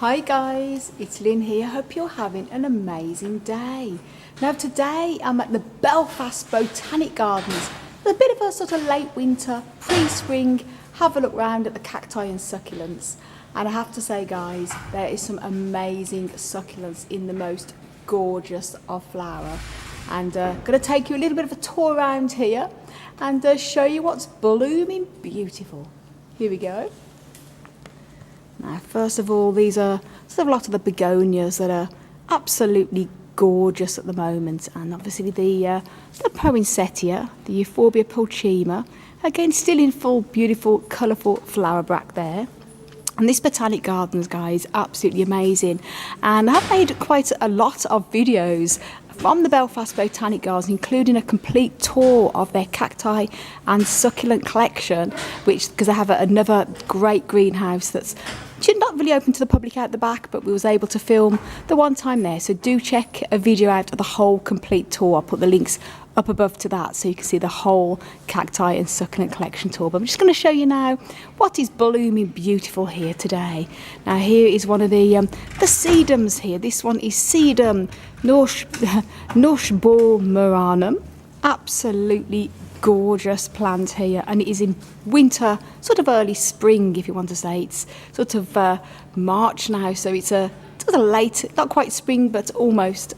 Hi guys, it's Lynn here. Hope you're having an amazing day. Now today I'm at the Belfast Botanic Gardens. It's a bit of a sort of late winter, pre-spring, have a look round at the cacti and succulents. And I have to say guys, there is some amazing succulents in the most gorgeous of flower. And going to take you a little bit of a tour around here and show you what's blooming beautiful. Here we go. Now, first of all, these are sort of a lot of the begonias that are absolutely gorgeous at the moment, and obviously the poinsettia, the Euphorbia pulchima, again still in full beautiful colourful flower bract there. And this Botanic Gardens, guys, absolutely amazing. And I've made quite a lot of videos from the Belfast Botanic Gardens, including a complete tour of their cacti and succulent collection, which, because I have another great greenhouse that's not really open to the public out the back, but we was able to film the one time there. So do check a video out of the whole complete tour. I'll put the links up above to that so you can see the whole cacti and succulent collection tour. But I'm just going to show you now what is blooming beautiful here today. Now here is one of the sedums here. This one is sedum Norschbohmeranum. Absolutely gorgeous plant here, and it is in winter, sort of early spring if you want to say. It's sort of March now, so it's a sort of late, not quite spring but almost.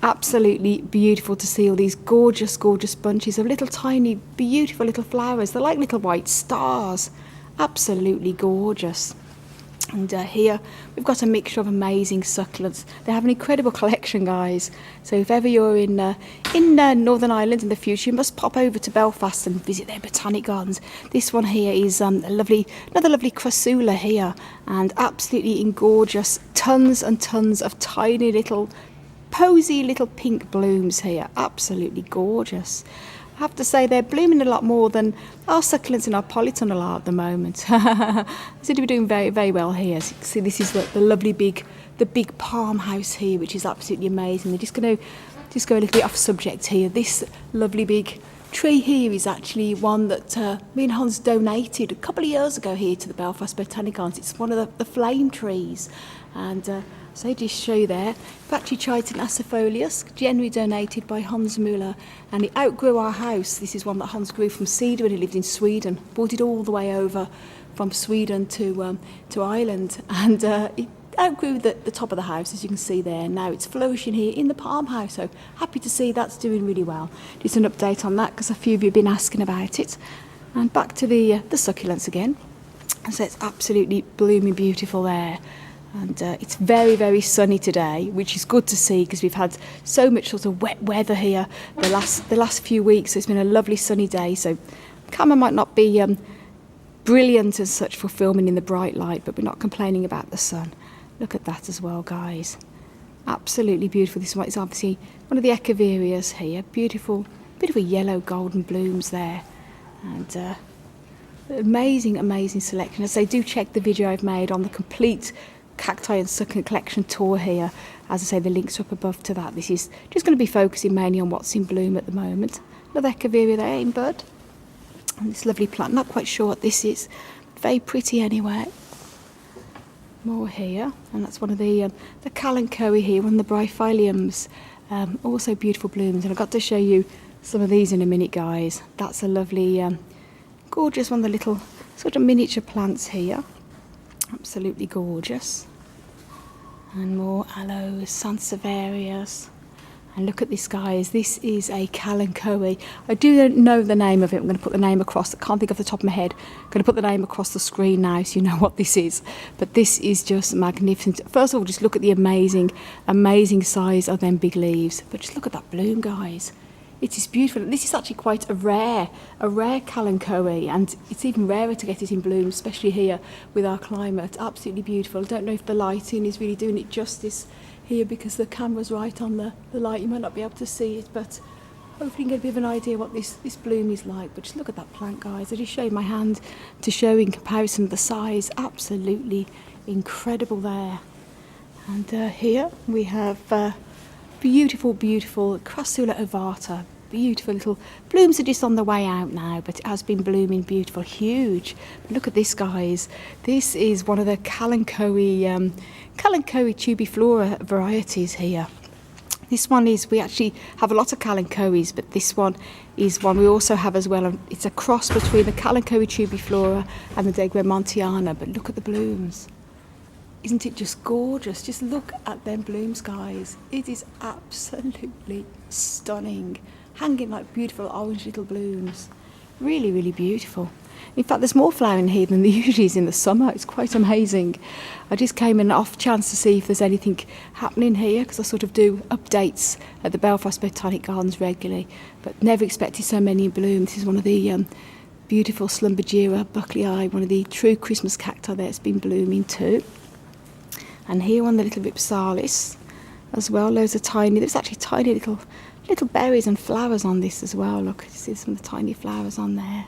Absolutely beautiful to see all these gorgeous bunches of little tiny beautiful little flowers. They're like little white stars. Absolutely gorgeous. And here we've got a mixture of amazing succulents. They have an incredible collection, guys. So if ever you're in Northern Ireland in the future, you must pop over to Belfast and visit their botanic gardens. This one here is another lovely crassula here, and absolutely in gorgeous tons and tons of tiny little posy little pink blooms here. Absolutely gorgeous. I have to say they're blooming a lot more than our succulents in our polytunnel are at the moment. They seem to be doing very, very well here. So you can see this is the lovely big palm house here, which is absolutely amazing. They're just going to go a little bit off subject here. This lovely big tree here is actually one that me and Hans donated a couple of years ago here to the Belfast Botanic Gardens. It's one of the flame trees, and so just show you there, Batricitum acifolius, generally donated by Hans Müller, and it outgrew our house. This is one that Hans grew from seed when he lived in Sweden, brought it all the way over from Sweden to Ireland, and it outgrew the top of the house, as you can see there. Now it's flourishing here in the palm house, so happy to see that's doing really well. Just an update on that because a few of you have been asking about it. And back to the succulents again. So it's absolutely blooming beautiful there. And it's very, very sunny today, which is good to see because we've had so much sort of wet weather here the last few weeks. So it's been a lovely sunny day. So camera might not be brilliant as such for filming in the bright light, but we're not complaining about the sun. Look at that as well, guys. Absolutely beautiful. This one is obviously one of the echeverias here. Beautiful yellow golden blooms there. And amazing selection. As I say, do check the video I've made on the complete cacti and succulent collection tour here. As I say, the links are up above to that. This is just going to be focusing mainly on what's in bloom at the moment. Another echeveria there in bud. And this lovely plant, not quite sure what this is. Very pretty anyway. More here, and that's one of the kalanchoe here, one of the bryphiliums. Also beautiful blooms, and I've got to show you some of these in a minute, guys. That's a lovely, gorgeous one of the little sort of miniature plants here. Absolutely gorgeous. And more aloes, sansevierias. And look at this, guys. This is a kalanchoe. I do know the name of it. I'm going to put the name across. I can't think off the top of my head. I'm going to put the name across the screen now so you know what this is. But this is just magnificent. First of all, just look at the amazing size of them big leaves. But just look at that bloom, guys. It is beautiful. This is actually quite a rare kalanchoe, and it's even rarer to get it in bloom, especially here with our climate. Absolutely beautiful. I don't know if the lighting is really doing it justice here because the camera's right on the light. You might not be able to see it, but hopefully you can get a bit of an idea what this bloom is like. But just look at that plant, guys. I just showed my hand to show in comparison the size. Absolutely incredible there. And here we have beautiful crassula ovata. beautiful little blooms are just on the way out now, but it has been blooming beautiful, huge. But look at this, guys. This is one of the Kalanchoe tubiflora varieties here. This one is, we actually have a lot of Kalanchoes, but this one is one we also have as well. It's a cross between the Kalanchoe tubiflora and the Degremontiana, but look at the blooms. Isn't it just gorgeous? Just look at them blooms, guys. It is absolutely stunning. Hanging like beautiful orange little blooms. Really, really beautiful. In fact, there's more flowering here than there usually is in the summer. It's quite amazing. I just came in off chance to see if there's anything happening here, because I sort of do updates at the Belfast Botanic Gardens regularly, but never expected so many in bloom. This is one of the beautiful Slumbergira bucklei, one of the true Christmas cacti that's been blooming too. And here on the little Ripsalis as well, loads of tiny, there's actually tiny little berries and flowers on this as well. Look, you see some of the tiny flowers on there.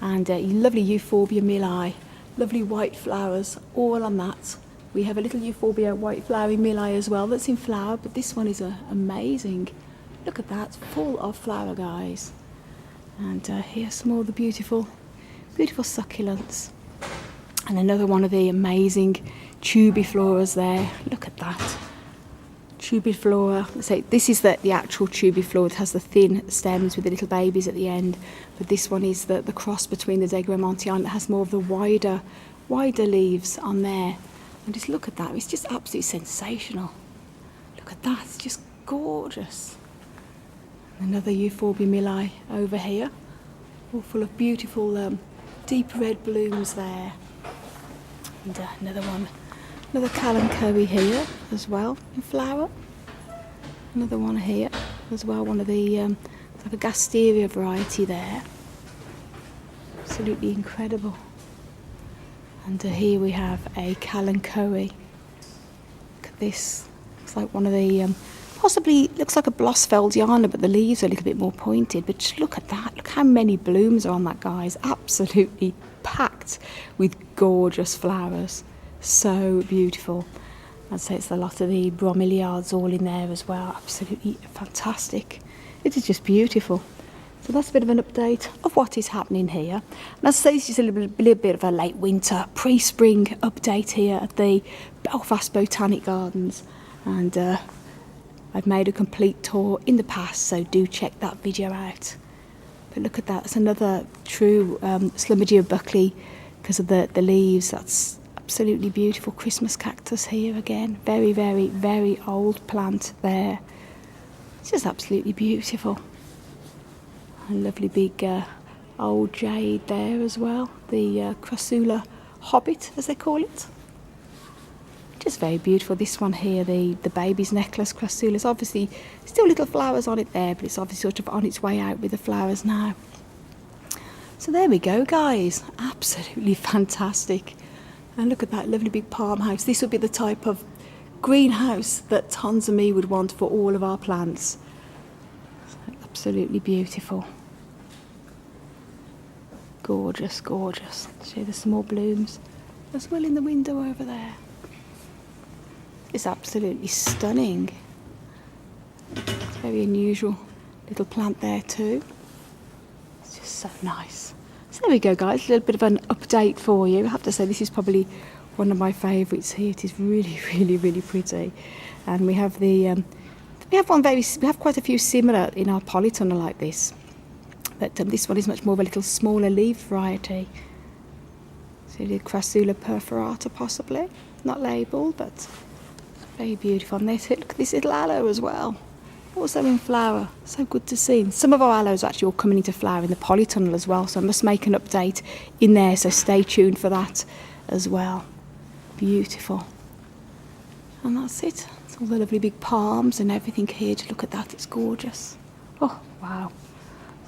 And lovely Euphorbia milli, lovely white flowers all on that. We have a little Euphorbia white flowering milli as well that's in flower, but this one is amazing. Look at that, full of flower, guys. And here's some more of the beautiful succulents. And another one of the amazing tubifloras there. Look at that. Tubiflora. So this is the actual tubiflora. It has the thin stems with the little babies at the end. But this one is the cross between the Degremontiana that has more of the wider leaves on there. And just look at that. It's just absolutely sensational. Look at that. It's just gorgeous. Another Euphorbia milli over here. All full of beautiful deep red blooms there. And another Kalanchoe here as well in flower. Another one here as well, one of the like a Gasteria variety there. Absolutely incredible. And here we have a Kalanchoe. Look at this. It's like one of the possibly looks like a Blossfeldiana, but the leaves are a little bit more pointed. But just look at that. Look how many blooms are on that, guys. Absolutely packed with gorgeous flowers. So beautiful. I'd say it's a lot of the bromeliads all in there as well. Absolutely fantastic. It is just beautiful. So that's a bit of an update of what is happening here. And as I say, this is a little bit of a late winter, pre-spring update here at the Belfast Botanic Gardens. And I've made a complete tour in the past, so do check that video out. But look at that. It's another true Slumbergia bucklei because of the leaves. That's absolutely beautiful Christmas cactus here again. Very, very, very old plant there. It's just absolutely beautiful. A lovely big old jade there as well. The Crassula Hobbit, as they call it. Just very beautiful. This one here, the baby's necklace Crassula. It's obviously still little flowers on it there, but it's obviously sort of on its way out with the flowers now. So there we go, guys. Absolutely fantastic. And look at that lovely big palm house. This would be the type of greenhouse that Tons and me would want for all of our plants. So absolutely beautiful. Gorgeous, gorgeous. See, there's some more blooms as well in the window over there. It's absolutely stunning. It's a very unusual little plant there too. It's just so nice. So there we go, guys, a little bit of an update for you. I have to say this is probably one of my favourites here. It is really, really, really pretty. And we have we have quite a few similar in our polytunnel like this. But this one is much more of a little smaller leaf variety. So the Crassula perforata possibly. Not labelled, but very beautiful. And look at this little aloe as well. Also in flower. So good to see. Some of our aloes are actually all coming into flower in the polytunnel as well, so I must make an update in there, so stay tuned for that as well. Beautiful. And that's it. It's all the lovely big palms and everything here. Just look at that, it's gorgeous. Oh, wow.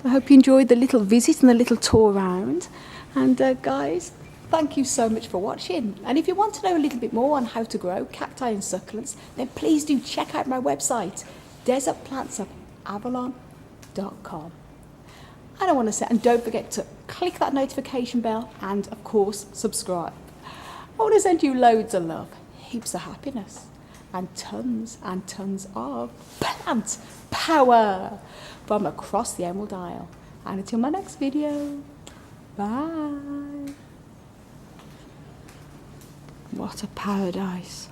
So I hope you enjoyed the little visit and the little tour around. And guys, thank you so much for watching. And if you want to know a little bit more on how to grow cacti and succulents, then please do check out my website, desertplantsofAvalon.com. And I want to say, and don't forget to click that notification bell and of course subscribe. I want to send you loads of love, heaps of happiness, and tons of plant power from across the Emerald Isle. And until my next video, bye. What a paradise.